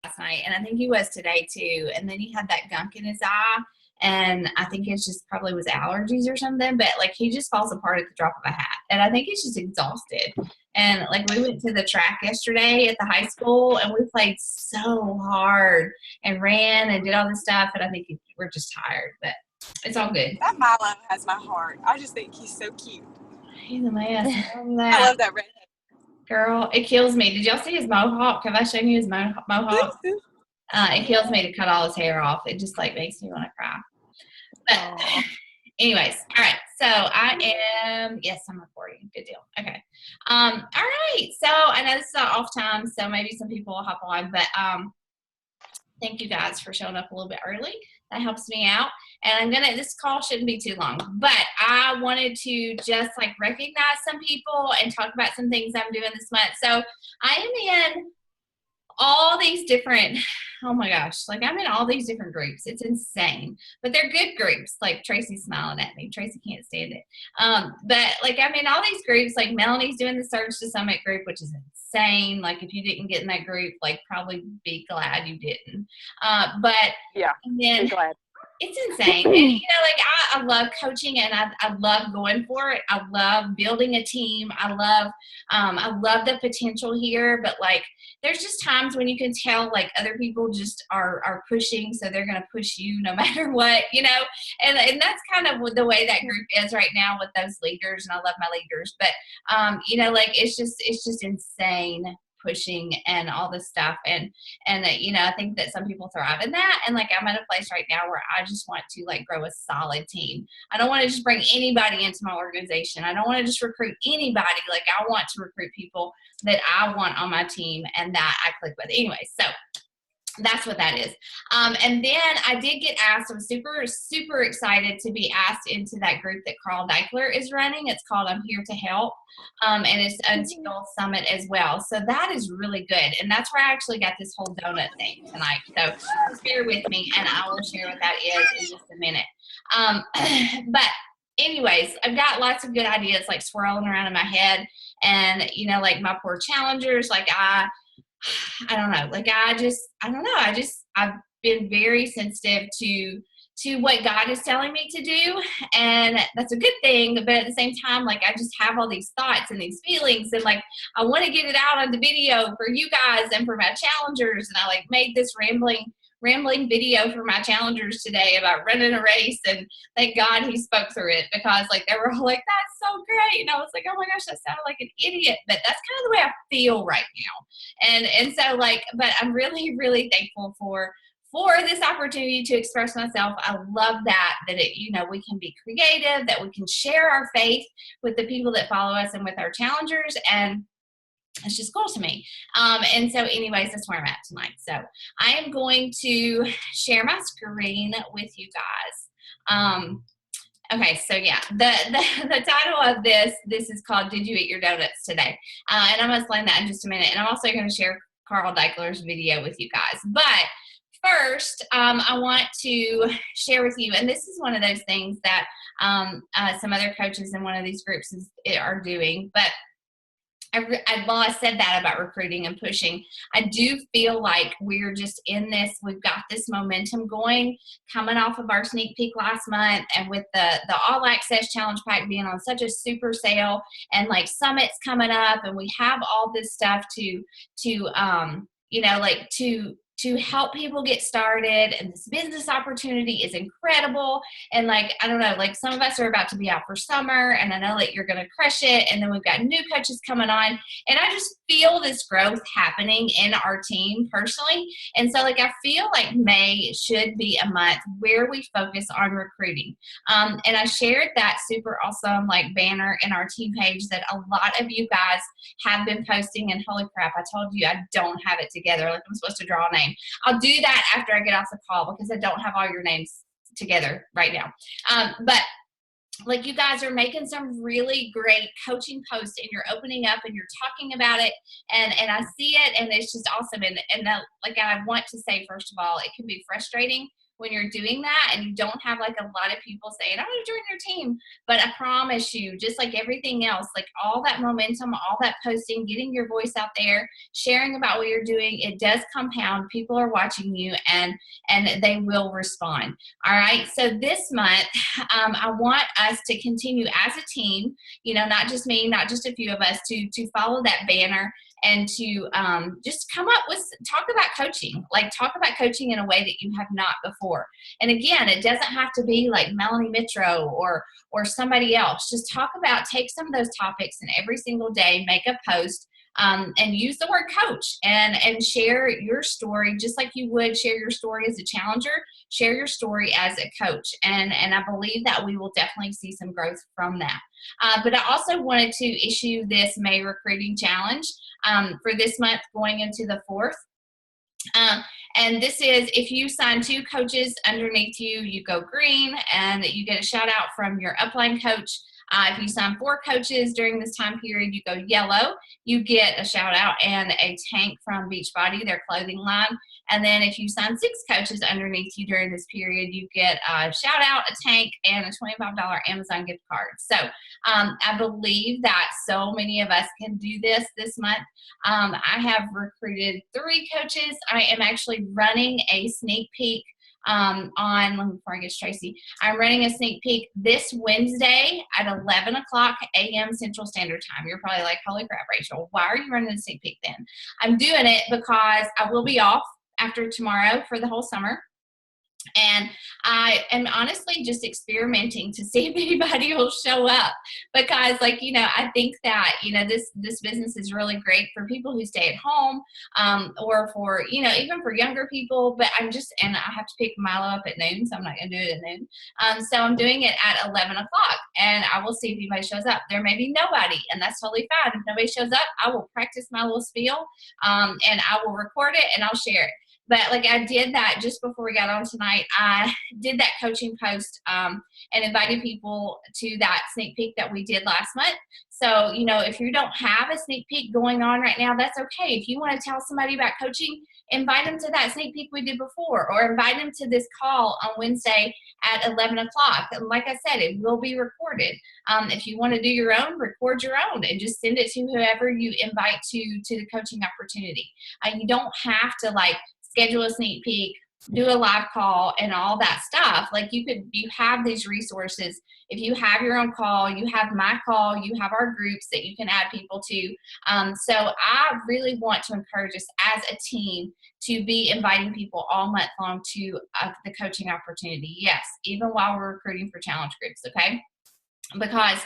last night, and I think he was today too. And then he had that gunk in his eye, and I think it's just probably was allergies or something. But like he just falls apart at the drop of a hat, and I think he's just exhausted. And like we went to the track yesterday at the high school, and we played so hard and ran and did all this stuff, and I think we're just tired, but it's all good. That Milo has my heart. I just think he's so cute. He's a mess. I love that redhead. Girl, it kills me. Did y'all see his mohawk? Have I shown you his mohawk? It kills me to cut all his hair off. It just like makes me want to cry. But anyways, all right. So yes, I'm recording. Good deal. Okay. All right. So I know this is off time, so maybe some people will hop on, but thank you guys for showing up a little bit early. That helps me out. And this call shouldn't be too long, but I wanted to just like recognize some people and talk about some things I'm doing this month. So I am in all these different, oh my gosh, like I'm in all these different groups. It's insane, but they're good groups. Like Tracy's smiling at me. Tracy can't stand it. But like I'm in all these groups, like Melanie's doing the Surge to Summit group, which is insane. Like if you didn't get in that group, like probably be glad you didn't. But yeah, then be glad. It's insane. And, you know, like I love coaching and I love going for it. I love building a team. I love the potential here, but like, there's just times when you can tell like other people just are pushing. So they're going to push you no matter what, you know, and that's kind of the way that group is right now with those leaders. And I love my leaders, but, you know, like, it's just insane pushing and all this stuff. And you know, I think that some people thrive in that. And like, I'm at a place right now where I just want to like grow a solid team. I don't want to just bring anybody into my organization. I don't want to just recruit anybody. Like I want to recruit people that I want on my team and that I click with anyway. So that's what that is. And then I did get asked, I'm super, super excited to be asked into that group that Carl Deichler is running. It's called I'm Here to Help. And it's Until Summit as well. So that is really good. And that's where I actually got this whole donut thing tonight. So just bear with me and I will share what that is in just a minute. But anyways, I've got lots of good ideas like swirling around in my head. And, you know, like my poor challengers, like I don't know, like I've been very sensitive to what God is telling me to do. And that's a good thing. But at the same time, like I just have all these thoughts and these feelings and like, I want to get it out on the video for you guys and for my challengers. And I like made this rambling video for my challengers today about running a race, and thank God he spoke through it because like they were all like, that's so great, and I was like, oh my gosh, that sounded like an idiot, but that's kind of the way I feel right now. And so like, but I'm really, really thankful for this opportunity to express myself. I love that it, you know, we can be creative, that we can share our faith with the people that follow us and with our challengers, and it's just cool to me. And so anyways, that's where I'm at tonight. So I am going to share my screen with you guys. Okay, so yeah, the title of this is called Did You Eat Your Donuts Today? And I'm going to explain that in just a minute. And I'm also going to share Carl Deichler's video with you guys. But first, I want to share with you, and this is one of those things that some other coaches in one of these groups are doing, but while I said that about recruiting and pushing, I do feel like we're just in this, we've got this momentum going, coming off of our sneak peek last month, and with the All Access Challenge Pack being on such a super sale, and like summits coming up, and we have all this stuff to you know, like to help people get started, and this business opportunity is incredible. And like, I don't know, like some of us are about to be out for summer, and I know that you're going to crush it. And then we've got new coaches coming on, and I just feel this growth happening in our team personally. And so like, I feel like May should be a month where we focus on recruiting. And I shared that super awesome like banner in our team page that a lot of you guys have been posting, and holy crap, I told you I don't have it together. Like I'm supposed to draw a name. I'll do that after I get off the call because I don't have all your names together right now. But like, you guys are making some really great coaching posts, and you're opening up and you're talking about it, and I see it, and it's just awesome. And like, I want to say, first of all, it can be frustrating when you're doing that and you don't have like a lot of people saying, I want to join your team. But I promise you, just like everything else, like all that momentum, all that posting, getting your voice out there, sharing about what you're doing, it does compound. People are watching you and they will respond. All right. So this month, I want us to continue as a team, you know, not just me, not just a few of us, to follow that banner and to just come up with, talk about coaching, like talk about coaching in a way that you have not before. And again, it doesn't have to be like Melanie Mitro or somebody else. Just talk about, take some of those topics and every single day make a post and use the word coach and share your story just like you would share your story as a challenger, share your story as a coach. And I believe that we will definitely see some growth from that. But I also wanted to issue this May recruiting challenge for this month going into the 4th. And this is, if you sign 2 coaches underneath you, you go green and you get a shout out from your upline coach. If you sign 4 coaches during this time period, you go yellow, you get a shout out and a tank from Beachbody, their clothing line. And then if you sign 6 coaches underneath you during this period, you get a shout out, a tank, and a $25 Amazon gift card. So I believe that so many of us can do this month. I have recruited 3 coaches. I am actually running a sneak peek before I get to Tracy, I'm running a sneak peek this Wednesday at 11 o'clock a.m. Central Standard Time. You're probably like, holy crap, Rachel, why are you running a sneak peek then? I'm doing it because I will be off after tomorrow for the whole summer. And I am honestly just experimenting to see if anybody will show up because, like, you know, I think that, you know, this business is really great for people who stay at home or for, you know, even for younger people. But and I have to pick Milo up at noon, so I'm not going to do it at noon. So I'm doing it at 11 o'clock and I will see if anybody shows up. There may be nobody, and that's totally fine. If nobody shows up, I will practice my little spiel and I will record it and I'll share it. But like I did that just before we got on tonight. I did that coaching post and invited people to that sneak peek that we did last month. So, you know, if you don't have a sneak peek going on right now, that's okay. If you want to tell somebody about coaching, invite them to that sneak peek we did before, or invite them to this call on Wednesday at 11 o'clock. And like I said, it will be recorded. If you want to do your own, record your own and just send it to whoever you invite to the coaching opportunity. You don't have to like schedule a sneak peek, do a live call and all that stuff. Like you have these resources. If you have your own call, you have my call, you have our groups that you can add people to. So I really want to encourage us as a team to be inviting people all month long to the coaching opportunity. Yes, even while we're recruiting for challenge groups, okay? Because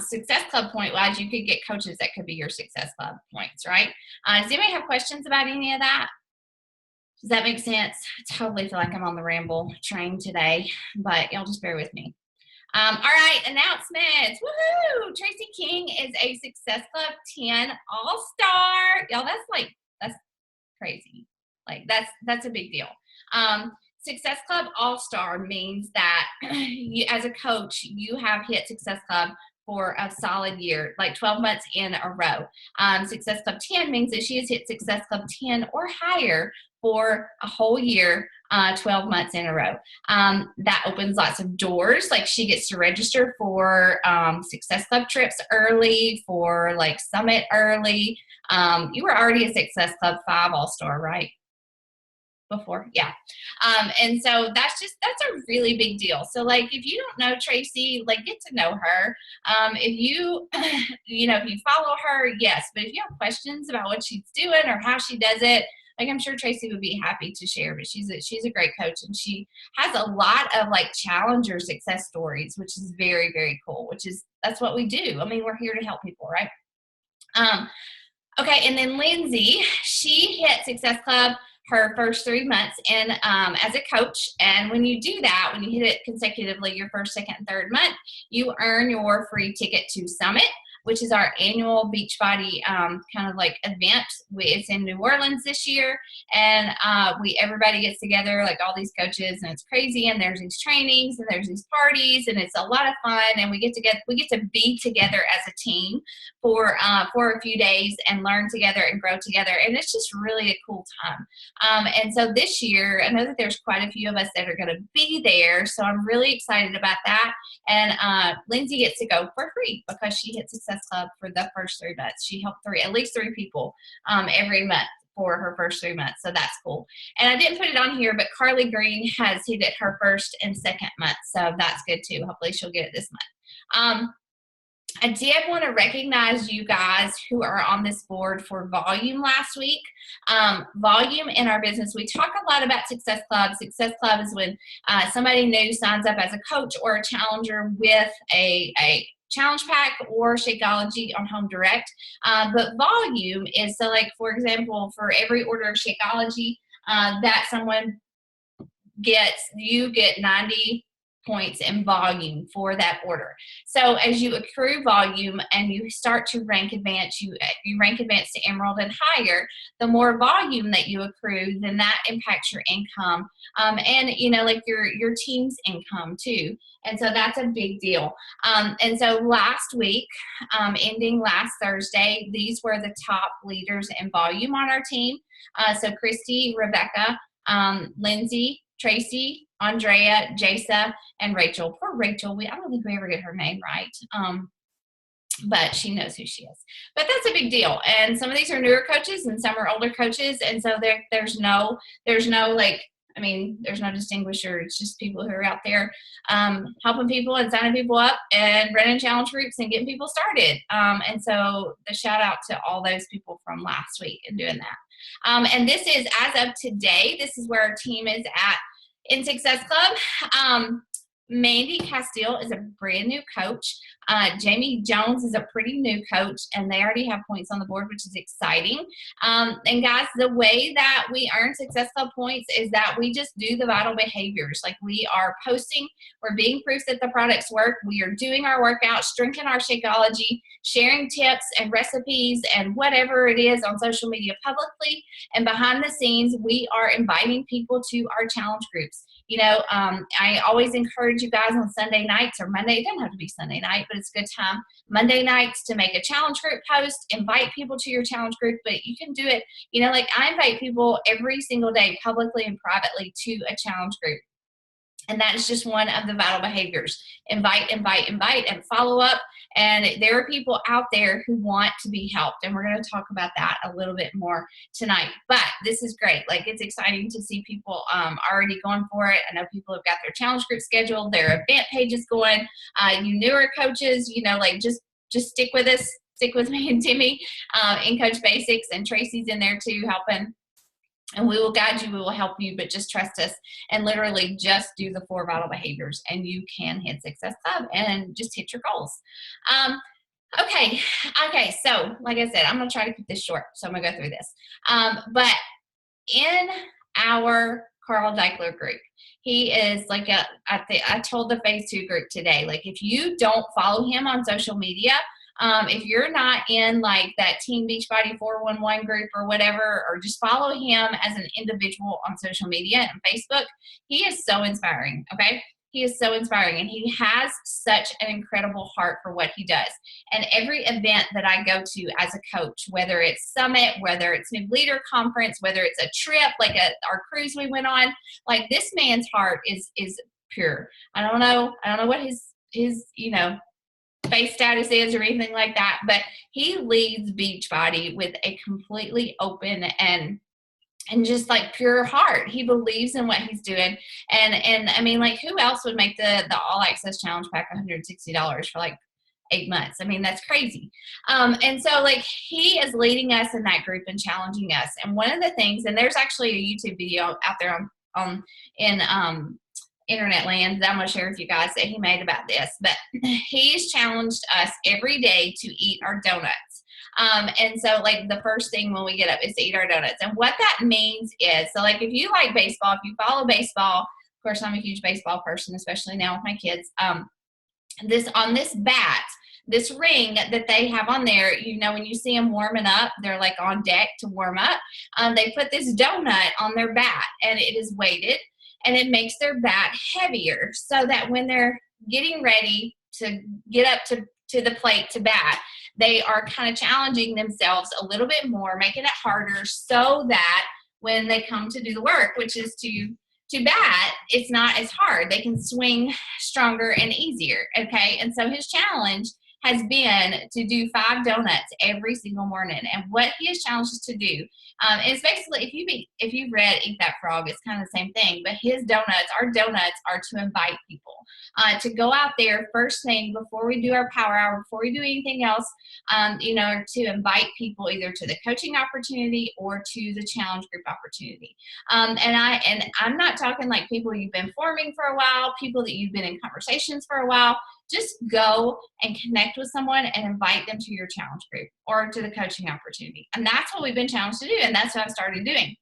Success Club point wise, you could get coaches that could be your Success Club points, right? Does anybody have questions about any of that? Does that make sense? I totally feel like I'm on the ramble train today, but y'all just bear with me. All right, announcements. Woohoo! Tracy King is a Success Club 10 All-Star. Y'all, that's crazy. Like that's a big deal. Success Club All-Star means that you, as a coach, you have hit Success Club for a solid year, like 12 months in a row. Success Club 10 means that she has hit Success Club 10 or higher for a whole year, 12 months in a row. That opens lots of doors. Like she gets to register for Success Club trips early, for like Summit early. You were already a Success Club 5 All-Star, right? Before, yeah. And so that's a really big deal. So like if you don't know Tracy, like get to know her. If you if you follow her, yes, but if you have questions about what she's doing or how she does it, like I'm sure Tracy would be happy to share. But she's a great coach, and she has a lot of like challenger success stories, which is very, very cool. That's what we do. I mean, we're here to help people, right? Okay, and then Lindsay, she hit Success Club her first 3 months in as a coach. And when you do that, when you hit it consecutively your first, second, and third month, you earn your free ticket to Summit. which is our annual Beachbody kind of like event. It's in New Orleans this year, and everybody gets together, like all these coaches, and it's crazy. And there's these trainings, and there's these parties, and it's a lot of fun. And we get to be together as a team for a few days and learn together and grow together, and it's just really a cool time. And so this year, I know that there's quite a few of us that are going to be there, so I'm really excited about that. And Lindsay gets to go for free because she hit Success Club for the first 3 months. She helped at least three people every month for her first 3 months, so that's cool. And I didn't put it on here, but Carly Green has hit it her first and second month, so that's good too. Hopefully she'll get it this month. I did want to recognize you guys who are on this board for volume last week. Volume in our business, we talk a lot about Success Club. Success Club is when somebody new signs up as a coach or a challenger with a challenge pack or Shakeology on Home Direct. But volume is, so like, for example, for every order of Shakeology that someone gets, you get 90 points in volume for that order. So as you accrue volume and you start to rank advance, you rank advance to Emerald and higher, the more volume that you accrue, then that impacts your income, and like your team's income too. And so that's a big deal. And so last week, ending last Thursday, these were the top leaders in volume on our team. So Christy, Rebecca, Lindsay, Tracy, Andrea, Jasa, and Rachel. Poor Rachel. I don't think we ever get her name right. But she knows who she is. But that's a big deal. And some of these are newer coaches and some are older coaches. And so there's no like, there's no distinguisher. It's just people who are out there helping people and signing people up and running challenge groups and getting people started. And so the shout out to all those people from last week and doing that. And this is, as of today, this is where our team is at in Success Club. Mandy Castile is a brand new coach. Jamie Jones is a pretty new coach, and they already have points on the board, which is exciting. And guys, the way that we earn Success Club points is that we just do the vital behaviors. Like, we are posting, we're being proof that the products work, we are doing our workouts, drinking our Shakeology, sharing tips and recipes and whatever it is on social media publicly. And behind the scenes, we are inviting people to our challenge groups. I always encourage you guys on Sunday nights or Monday. It doesn't have to be Sunday night, but it's a good time. Monday nights to make a challenge group post, invite people to your challenge group, but you can do it. Like, I invite people every single day, publicly and privately, to a challenge group. And that is just one of the vital behaviors. Invite, invite, invite, and follow up. And there are people out there who want to be helped. And we're going to talk about that a little bit more tonight. But this is great. Like, it's exciting to see people already going for it. I know people have got their challenge group scheduled, their event pages going. You newer coaches, just stick with us. Stick with me and Timmy in Coach Basics. And Tracy's in there too, helping. And we will guide you, we will help you, but just trust us and literally just do the 4 vital behaviors and you can hit Success Club and just hit your goals. Okay, so like I said, I'm going to try to keep this short, so I'm going to go through this. But in our Carl Deichler group, he is like I told the phase 2 group today, like, if you don't follow him on social media, if you're not in like that Team Beachbody 411 group or whatever, or just follow him as an individual on social media and Facebook, he is so inspiring, okay? He is so inspiring, and he has such an incredible heart for what he does. And every event that I go to as a coach, whether it's Summit, whether it's New Leader Conference, whether it's a trip, like our cruise we went on, like, this man's heart is pure. I don't know what his face status is or anything like that, but he leads Beachbody with a completely open and just like pure heart. He believes in what he's doing. And like, who else would make the all access challenge pack $160 for like 8 months? That's crazy. And so like, he is leading us in that group and challenging us. And one of the things, and there's actually a YouTube video out there in internet land that I'm going to share with you guys that he made about this, but he's challenged us every day to eat our donuts. And so like, the first thing when we get up is to eat our donuts. And what that means is, so like, if you like baseball, if you follow baseball, of course I'm a huge baseball person, especially now with my kids, on this bat, this ring that they have on there, you know, when you see them warming up, they're like on deck to warm up. They put this donut on their bat, and it is weighted, and it makes their bat heavier so that when they're getting ready to get up to the plate to bat, they are kind of challenging themselves a little bit more, making it harder so that when they come to do the work, which is to bat, it's not as hard. They can swing stronger and easier, okay? And so his challenge has been to do 5 donuts every single morning. And what he has challenged us to do, is basically, if you've read Eat That Frog, it's kind of the same thing. But his donuts, our donuts, are to invite people to go out there first thing before we do our power hour, before we do anything else, you know, to invite people either to the coaching opportunity or to the challenge group opportunity. And I'm not talking like people you've been forming for a while, people that you've been in conversations for a while. Just go and connect with someone and invite them to your challenge group or to the coaching opportunity. And that's what we've been challenged to do. And that's what I've started doing.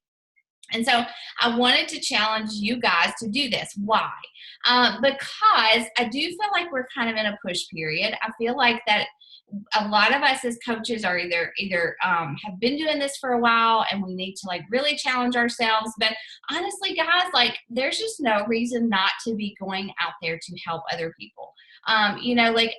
And so I wanted to challenge you guys to do this. Why? Because I do feel like we're kind of in a push period. I feel like that a lot of us as coaches are either have been doing this for a while and we need to like really challenge ourselves. But honestly, guys, like there's just no reason not to be going out there to help other people. You know, like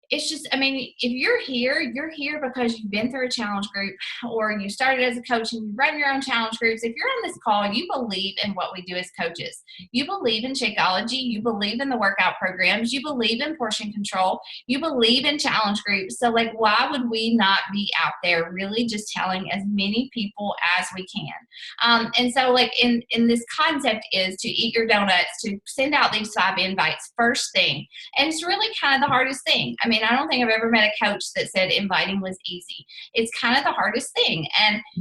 it's just, I mean, if you're here because you've been through a challenge group or you started as a coach and you run your own challenge groups. If you're on this call, you believe in what we do as coaches. You believe in Shakeology. You believe in the workout programs. You believe in portion control. You believe in challenge groups. So like, why would we not be out there really just telling as many people as we can? And so like in this concept is to eat your donuts, to send out these 5 invites first thing. And it's really kind of the hardest thing. I mean, I don't think I've ever met a coach that said inviting was easy. It's kind of the hardest thing.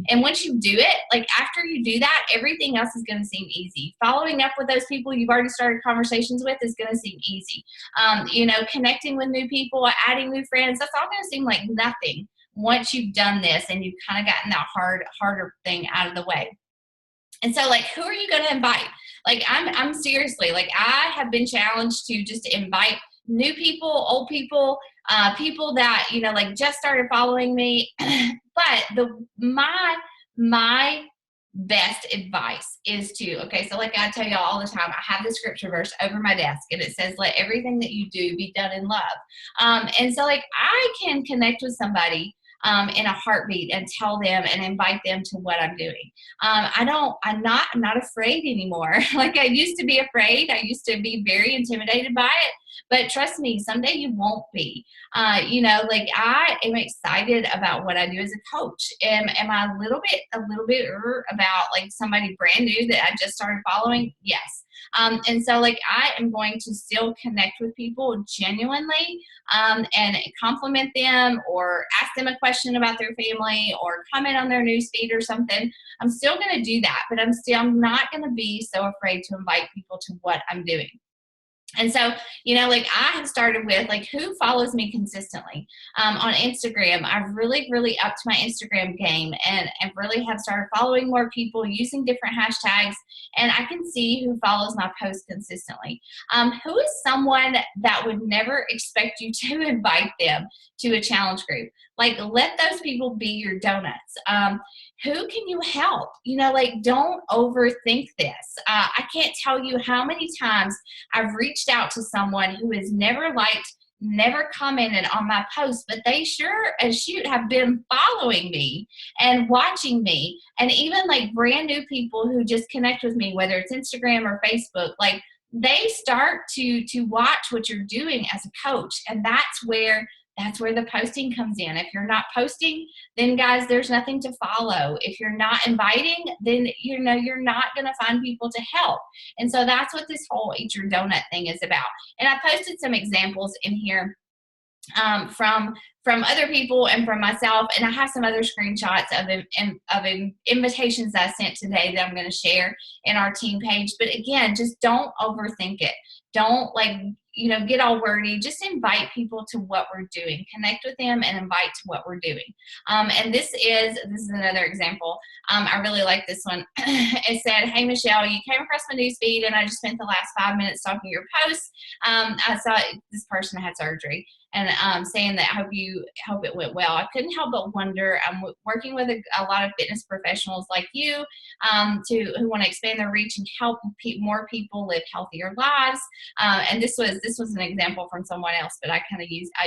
And once you do it, like after you do that, everything else is going to seem easy. Following up with those people you've already started conversations with is going to seem easy. You know, connecting with new people, adding new friends, that's all going to seem like nothing once you've done this and you've kind of gotten that harder thing out of the way. And so like, who are you going to invite? Like I'm seriously, like I have been challenged to just invite new people, old people, people that, you know, like just started following me. But my best advice is to, okay, so like I tell y'all all the time, I have the scripture verse over my desk and it says, let everything that you do be done in love. And so like I can connect with somebody in a heartbeat and tell them and invite them to what I'm doing. I'm not afraid anymore. Like I used to be afraid. I used to be very intimidated by it. But trust me, someday you won't be. You know, like I am excited about what I do as a coach. Am I a little bit about like somebody brand new that I just started following? Yes. And so like I am going to still connect with people genuinely and compliment them or ask them a question about their family or comment on their newsfeed or something. I'm still going to do that, but I'm not going to be so afraid to invite people to what I'm doing. And so, you know, like I have started with like who follows me consistently on Instagram. I've really, really upped my Instagram game and really have started following more people using different hashtags. And I can see who follows my posts consistently. Who is someone that would never expect you to invite them to a challenge group? Like let those people be your donuts. Who can you help? You know, like don't overthink this. I can't tell you how many times I've reached out to someone who has never liked, never commented on my posts, but they sure as shoot have been following me and watching me. And even like brand new people who just connect with me, whether it's Instagram or Facebook, like they start to watch what you're doing as a coach. And that's where the posting comes in. If you're not posting, then guys, there's nothing to follow. If you're not inviting, then you know you're not going to find people to help. And so that's what this whole Eat Your Donut thing is about. And I posted some examples in here from other people and from myself, and I have some other screenshots of invitations that I sent today that I'm going to share in our team page. But again, just don't overthink it. don't like, you know, get all wordy. Just invite people to what we're doing. Connect with them and invite to what we're doing. And this is another example. I really like this one. It said, "Hey Michelle, you came across my news feed and I just spent the last 5 minutes talking your posts. I saw this person had surgery and saying that I hope it went well. I couldn't help but wonder. I'm working with a lot of fitness professionals like you who want to expand their reach and help more people live healthier lives." And this was an example from someone else, but I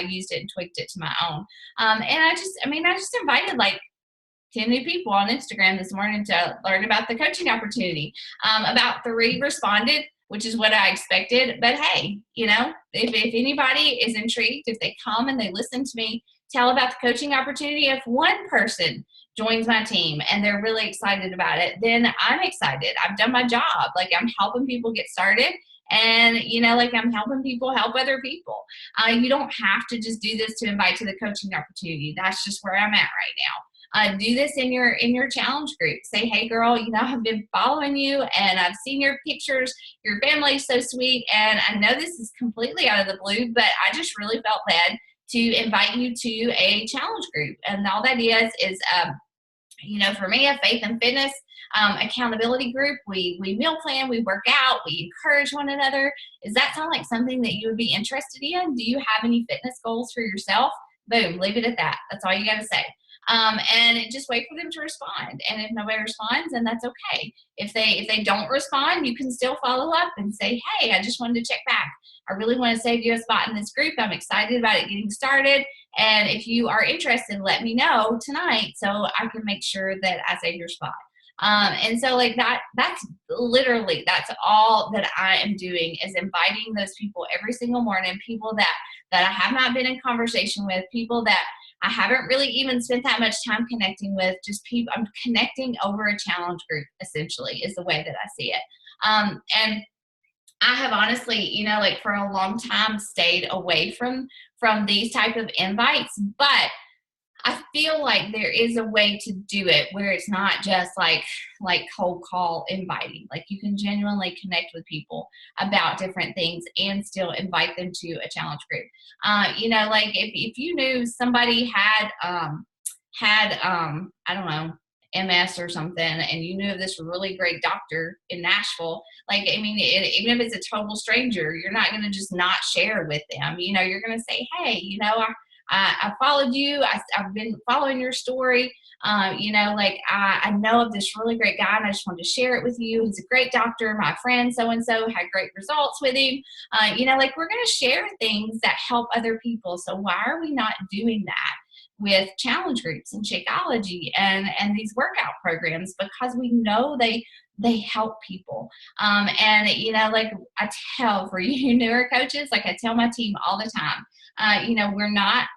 used it and tweaked it to my own. And I just invited like 10 new people on Instagram this morning to learn about the coaching opportunity. About 3 responded, which is what I expected. But hey, you know, if anybody is intrigued, if they come and they listen to me tell about the coaching opportunity, if one person joins my team and they're really excited about it, then I'm excited. I've done my job. Like, I'm helping people get started. And, you know, like, I'm helping people help other people. You don't have to just do this to invite to the coaching opportunity. That's just where I'm at right now. Do this in your challenge group. Say, "Hey girl, you know, I've been following you and I've seen your pictures. Your family's so sweet. And I know this is completely out of the blue, but I just really felt led to invite you to a challenge group." And all that is, you know, for me, a faith and fitness accountability group. We meal plan, we work out, we encourage one another. Does that sound like something that you would be interested in? Do you have any fitness goals for yourself? Boom, leave it at that. That's all you got to say. And just wait for them to respond. And if nobody responds, then that's okay. If they don't respond, you can still follow up and say, "Hey, I just wanted to check back. I really want to save you a spot in this group. I'm excited about it getting started. And if you are interested, let me know tonight so I can make sure that I save your spot." And so like that's all that I am doing, is inviting those people every single morning, people that I have not been in conversation with, people that I haven't really even spent that much time connecting with, just people I'm connecting over a challenge group, essentially, is the way that I see it. And I have honestly, you know, like, for a long time stayed away from these type of invites, but I feel like there is a way to do it where it's not just like cold call inviting. Like, you can genuinely connect with people about different things and still invite them to a challenge group. You know, like, if you knew somebody had I don't know, MS or something, and you knew of this really great doctor in Nashville, like, I mean, even if it's a total stranger, you're not going to just not share with them. You know, you're going to say, "Hey, you know, I followed you. I've been following your story. You know, like, I know of this really great guy and I just wanted to share it with you. He's a great doctor. My friend so-and-so had great results with him." You know, like, we're going to share things that help other people. So why are we not doing that with challenge groups and Shakeology and these workout programs? Because we know they help people. And, you know, like, I tell, for you newer coaches, like, I tell my team all the time, you know, we're not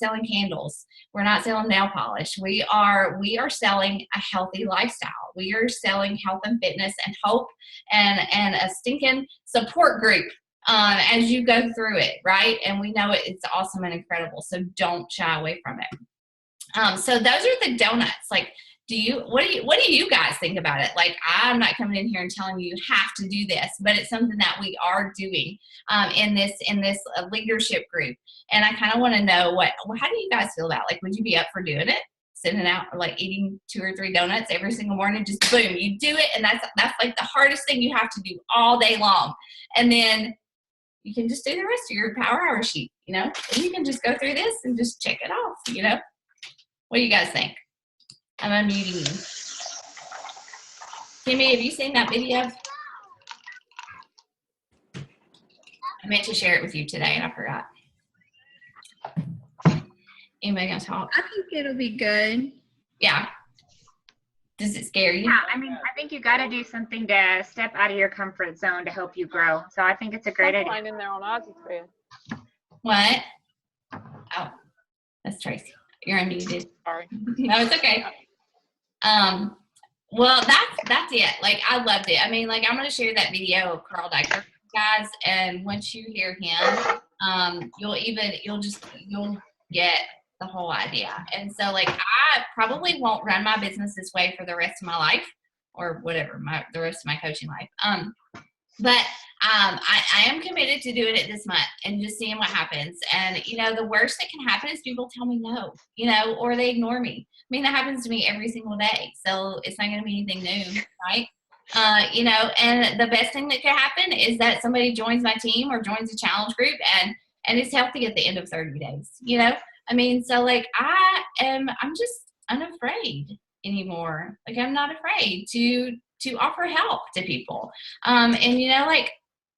selling candles. We're not selling nail polish. We are selling a healthy lifestyle. We are selling health and fitness and hope and a stinking support group as you go through it, right? And we know it's awesome and incredible. So don't shy away from it. So those are the donuts. Like, what do you guys think about it? Like, I'm not coming in here and telling you have to do this, but it's something that we are doing in this leadership group. And I kind of want to know how do you guys feel about it? Like, would you be up for doing it? Sending out, or like, eating 2 or 3 donuts every single morning, just boom, you do it. And that's like the hardest thing you have to do all day long. And then you can just do the rest of your power hour sheet, you know, and you can just go through this and just check it off, you know. What do you guys think? I'm unmuting you. Timmy, have you seen that video? I meant to share it with you today and I forgot. Anybody gonna talk? I think it'll be good. Yeah. Does it scare you? Yeah, I mean, I think you got to do something to step out of your comfort zone to help you grow. So I think it's a great idea. In there on Ozzy's bed. What? Oh, that's Tracy. You're unmuted. Sorry. No, it's okay. Well, that's it. Like, I loved it. I mean, like, I'm going to share that video of Carl Diker, guys, and once you hear him, you'll get the whole idea. And so, like, I probably won't run my business this way for the rest of my life, or whatever, the rest of my coaching life. But I am committed to doing it this month and just seeing what happens. And, you know, the worst that can happen is people tell me no, you know, or they ignore me. I mean, that happens to me every single day. So it's not going to be anything new, right? You know, and the best thing that could happen is that somebody joins my team or joins a challenge group and is healthy at the end of 30 days, you know? I mean, so like I'm just unafraid anymore. Like I'm not afraid to offer help to people. And you know, like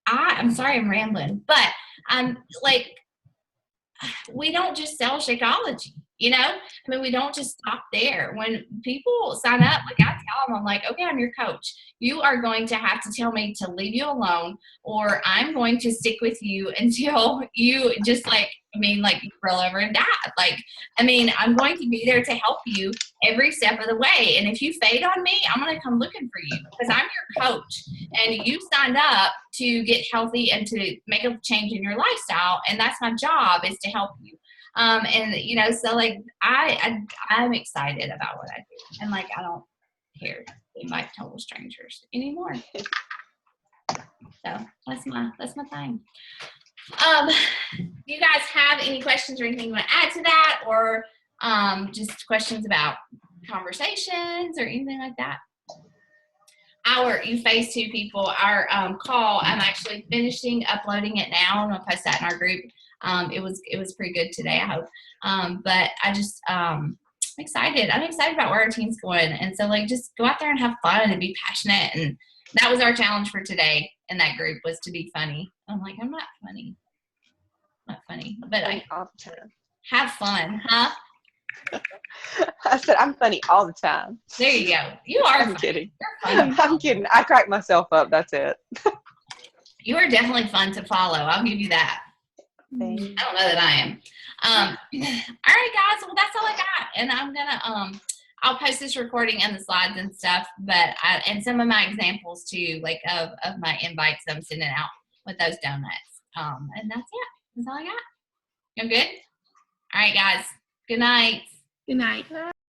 I'm sorry I'm rambling, but I'm like, we don't just sell Shakeology, you know? I mean, we don't just stop there. When people sign up, like I tell them, I'm like, okay, I'm your coach. You are going to have to tell me to leave you alone, or I'm going to stick with you until you just like, I mean, like you roll over and die. Like, I mean, I'm going to be there to help you every step of the way. And if you fade on me, I'm going to come looking for you because I'm your coach and you signed up to get healthy and to make a change in your lifestyle. And that's my job, is to help you. And you know, so like I'm excited about what I do, and like I don't care to invite total strangers anymore. So that's my thing. Do you guys have any questions or anything you want to add to that, or just questions about conversations or anything like that? You phase two people, our call, I'm actually finishing uploading it now. I'm gonna post that in our group. It was pretty good today, I hope. But I just I'm excited about where our team's going, and so like just go out there and have fun and be passionate. And that was our challenge for today in that group, was to be funny. I'm like, I'm not funny, but I all the time. have fun, huh? I said I'm funny all the time. There you go. You are. I'm kidding. You're funny. I'm kidding. I crack myself up. That's it. You are definitely fun to follow. I'll give you that. Thanks. I don't know that I am. All right, guys. Well, that's all I got, and I'm gonna I'll post this recording and the slides and stuff, but and some of my examples too, like of my invites I'm sending out with those donuts. And that's it. That's all I got. You good? All right, guys. Good night. Good night.